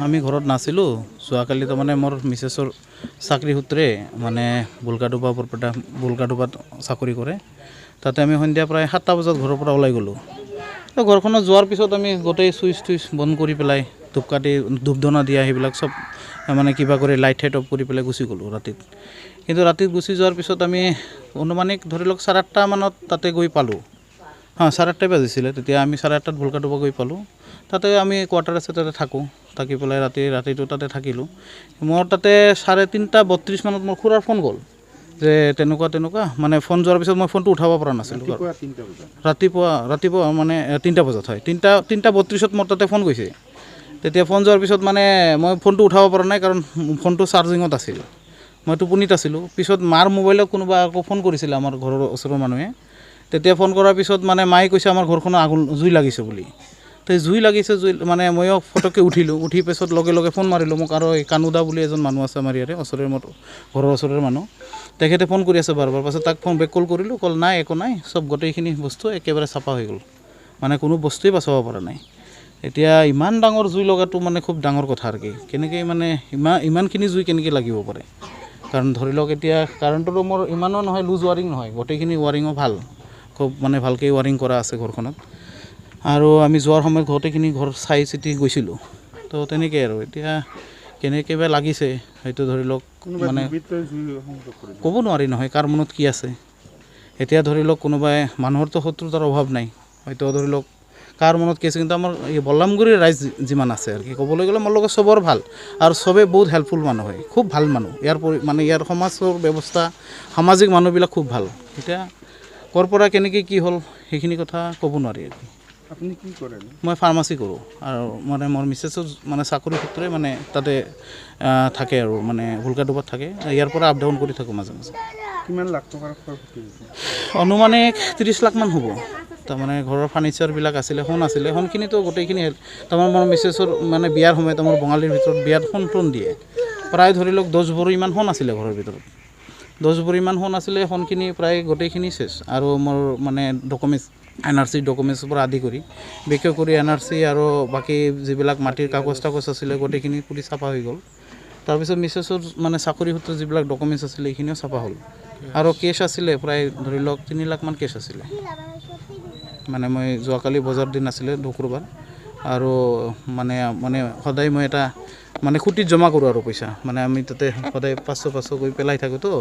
আমি ঘৰত নাছিলোঁ যোৱাকালি তাৰমানে মোৰ মিছেছৰ চাকৰি সূত্ৰে মানে বুলকাডুবা বৰপেটা বুলকাডুবাত চাকৰি কৰে তাতে আমি সন্ধিয়া প্ৰায় 7টা বজাত ঘৰৰ পৰা ওলাই গ'লোঁ তো ঘৰখনত যোৱাৰ পিছত আমি গোটেই চুইচ টুইচ বন্ধ কৰি পেলাই ধূপকাঠি ধূপ ধূনা দিয়া সেইবিলাক চব মানে কিবা কৰি লাইট ঠাইট অফ কৰি পেলাই গুচি গ'লোঁ ৰাতিত কিন্তু ৰাতিত গুচি যোৱাৰ পিছত আমি অনুমানিক ধৰি লওক 8:30 মানত তাতে গৈ পালোঁ 8:30 বাজিছিলে তেতিয়া আমি 8:30 বুলকাডুবা গৈ পালোঁ তাতে আমি কোৱাৰ্টাৰ আছে তাতে থাকোঁ থাকি পেলাই ৰাতিটো তাতে থাকিলোঁ মোৰ তাতে 3:32 মানত মোৰ খুৰাৰ ফোন গ'ল যে তেনেকুৱা মানে ফোন যোৱাৰ পিছত মই ফোনটো উঠাব পৰা নাছিলোঁ ৰাতিপুৱা মানে 3টা বজাত হয় 3:32ত মোৰ তাতে ফোন গৈছে তেতিয়া ফোন যোৱাৰ পিছত মানে মই ফোনটো উঠাব পৰা নাই কাৰণ ফোনটো চাৰ্জিঙত আছিল মই টোপনিত আছিলোঁ পিছত মাৰ মোবাইলত কোনোবা আকৌ ফোন কৰিছিলে আমাৰ ঘৰৰ ওচৰৰ মানুহে তেতিয়া ফোন কৰাৰ পিছত মানে মায়ে কৈছে আমাৰ ঘৰখনত আগুন জুই লাগিছে বুলি তো জুই লাগিছে মানে ময়ো ফটককৈ উঠি পিছত লগে ফোন মাৰিলোঁ মোক আৰু কানুদা বুলি এজন মানুহ আছে আমাৰ ইয়াৰে ওচৰৰে মোৰ ঘৰৰ ওচৰৰে মানুহ তেখেতে ফোন কৰি আছে বাৰ পাছত তাক ফোন বেক কল কৰিলোঁ কল নাই একো নাই চব গোটেইখিনি বস্তু একেবাৰে চাফা হৈ গ'ল মানে কোনো বস্তুৱেই বাচাব পৰা নাই এতিয়া ইমান ডাঙৰ জুই লগাটো মানে খুব ডাঙৰ কথা আৰু কি কেনেকৈ মানে ইমানখিনি জুই কেনেকৈ লাগিব পাৰে কাৰণ ধৰি লওক এতিয়া কাৰেণ্টৰো মোৰ ইমানো নহয় লুজ ৱাৰিং নহয় গোটেইখিনি ৱাৰিঙো ভাল খুব মানে ভালকৈ ৱাৰিং কৰা আছে ঘৰখনত আৰু আমি যোৱাৰ সময়ত গোটেইখিনি ঘৰ চাই চিতি গৈছিলোঁ তো তেনেকৈ আৰু এতিয়া কেনেকৈ বা লাগিছে হয়তো ধৰি লওক মানে ক'ব নোৱাৰি নহয় কাৰ মনত কি আছে এতিয়া ধৰি লওক কোনোবাই মানুহৰতো শত্ৰুতাৰ অভাৱ নাই হয়তো ধৰি লওক কাৰ মনত কি আছে কিন্তু আমাৰ এই বল্লামগুৰিৰ ৰাইজ যিমান আছে আৰু কি ক'বলৈ গ'লে মোৰ লগত চবৰ ভাল আৰু চবেই বহুত হেল্পফুল মানুহ হয় খুব ভাল মানুহ মানে ইয়াৰ সমাজৰ ব্যৱস্থা সামাজিক মানুহবিলাক খুব ভাল এতিয়া ক'ৰ পৰা কেনেকৈ কি হ'ল সেইখিনি কথা ক'ব নোৱাৰি আৰু কি আপুনি কি কৰে মই ফাৰ্মাচী কৰোঁ আৰু মানে মোৰ মিছেছৰ মানে চাকৰি সূত্ৰে মানে তাতে থাকে আৰু মানে বুলকাডুবাত থাকে ইয়াৰ পৰা আপ ডাউন কৰি থাকোঁ মাজে কিমান লাখ টকাৰ ক্ষতি হৈছে অনুমানিক 30 লাখমান হ'ব তাৰমানে ঘৰৰ ফাৰ্নিচাৰবিলাক আছিলে সোণ আছিলে সোণখিনিতো গোটেইখিনি তাৰমানে মোৰ মিছেছৰ মানে বিয়াৰ সময়ত আমাৰ বঙালীৰ ভিতৰত বিয়াত সোণ দিয়ে প্ৰায় ধৰি লওক 10 ভৰি ইমান সোণ আছিলে ঘৰৰ ভিতৰত 10 ভৰি ইমান সোণ আছিলে সোণখিনি প্ৰায় গোটেইখিনি চেছ আৰু মোৰ মানে ডকুমেণ্টছ NRC ডকুমেণ্টছৰ পৰা আদি কৰি বিশেষ কৰি NRC আৰু বাকী যিবিলাক মাটিৰ কাগজ আছিলে গোটেইখিনি পুৰি চাফা হৈ গ'ল তাৰপিছত মিছেছৰ মানে চাকৰি সূত্ৰে যিবিলাক ডকুমেণ্টছ আছিলে এইখিনিও চাফা হ'ল আৰু কেছ আছিলে প্ৰায় ধৰি লওক 3 লাখমান কেছ আছিলে মানে মই যোৱাকালি বজাৰ দিন আছিলে শুক্ৰবাৰ আৰু মানে সদায় মই এটা মানে খুঁটিত জমা কৰোঁ আৰু পইচা মানে আমি তাতে সদায় 500 কৰি পেলাই থাকোঁ তো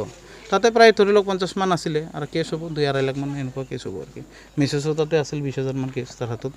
তাতে প্ৰায় ধৰি লওক 50 মান আছিলে আৰু কেছ হ'ব 2-2.5 লাখমান এনেকুৱা কেছ হ'ব আৰু কি মিছেছৰ তাতে আছিল 20,000 মান কেছ তাৰ হাতত